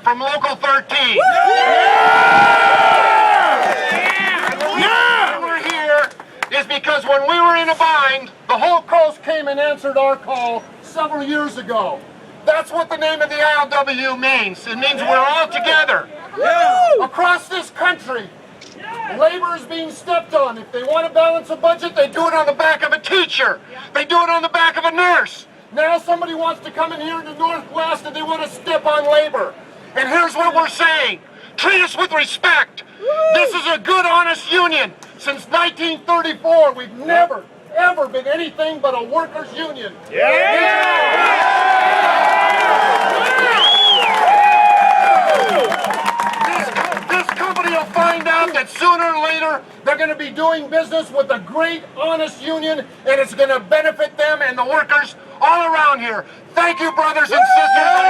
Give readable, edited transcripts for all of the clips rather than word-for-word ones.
from Local 13. Yeah! We're here is because when we were in a bind, the whole coast came and answered our call several years ago. That's what the name of the ILWU means. It means we're all together. Across this country, labor is being stepped on. If they want to balance a budget, they do it on the back of a teacher. They do it on the back of a nurse. Now somebody wants to come in here in the Northwest and they want to step on labor. And here's what we're saying. Treat us with respect. This is a good, honest union. Since 1934, we've never, ever been anything but a workers' union. This company will find out that sooner or later they're going to be doing business with a great, honest union, and it's going to benefit them and the workers all around here. Thank you, brothers and sisters.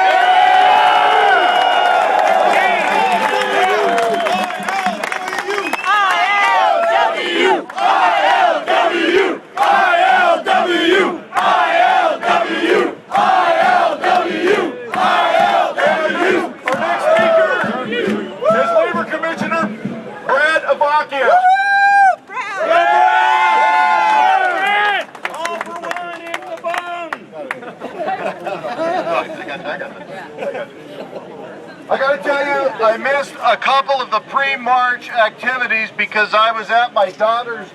I gotta tell you, I missed a couple of the pre-March activities because I was at my daughter's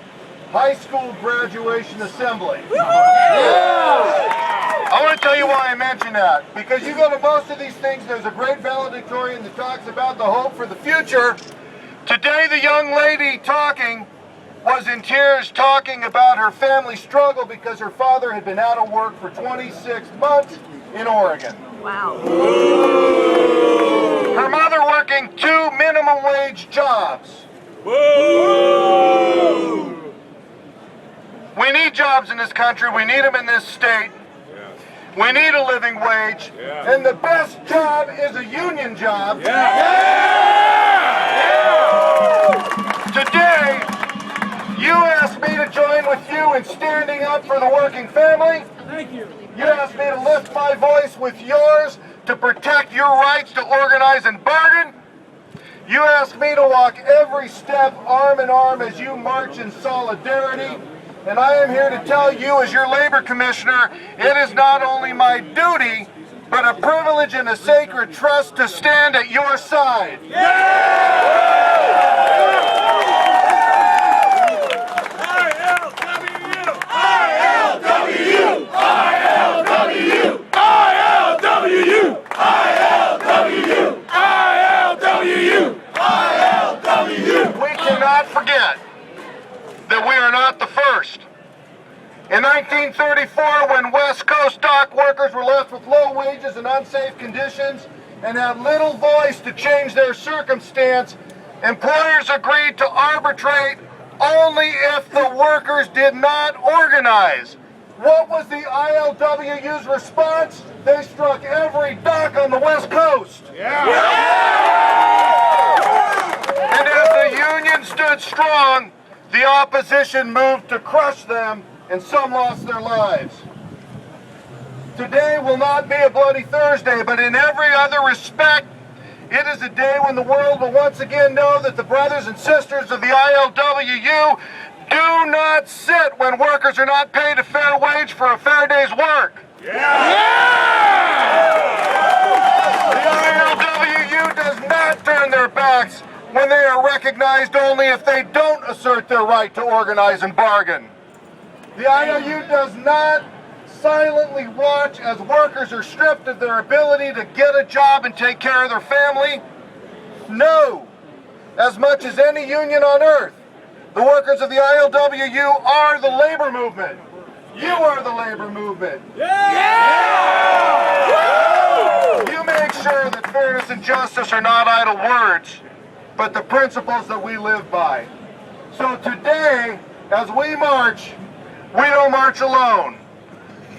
high school graduation assembly. I want to tell you why I mention that. Because you go to most of these things, there's a great valedictorian that talks about the hope for the future. Today, the young lady talking was in tears talking about her family struggle because her father had been out of work for 26 months in Oregon. Wow. Her mother working 2 minimum wage jobs. We need jobs in this country. We need them in this state. We need a living wage. And the best job is a union job. Today, you asked me to join with you in standing up for the working family. Thank you. You asked me to lift my voice with yours to protect your rights to organize and bargain. You asked me to walk every step arm in arm as you march in solidarity. And I am here to tell you, as your labor commissioner, it is not only my duty, but a privilege and a sacred trust to stand at your side. We cannot forget that we are not the first. In 1934, when West Coast dock workers were left with low wages and unsafe conditions and had little voice to change their circumstance, employers agreed to arbitrate only if the workers did not organize. What was the ILWU's response? They struck every dock on the West Coast. And as the union stood strong, the opposition moved to crush them, and some lost their lives. Today will not be a bloody Thursday, but in every other respect, it is a day when the world will once again know that the brothers and sisters of the ILWU do not sit when workers are not paid a fair wage for a fair day's work. The ILWU does not turn their backs when they are recognized only if they don't assert their right to organize and bargain. The ILWU does not silently watch as workers are stripped of their ability to get a job and take care of their family. No, as much as any union on earth, the workers of the ILWU are the labor movement. You are the labor movement. You make sure that fairness and justice are not idle words, but the principles that we live by. So today, as we march, we don't march alone.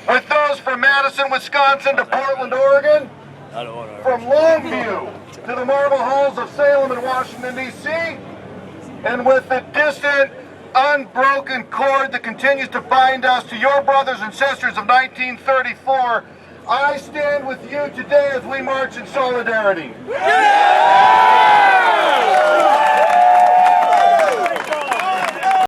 With those from Madison, Wisconsin to Portland, Oregon, from Longview to the Marble Halls of Salem and Washington, D.C., and with the distant, unbroken cord that continues to bind us to your brothers and sisters of 1934, I stand with you today as we march in solidarity.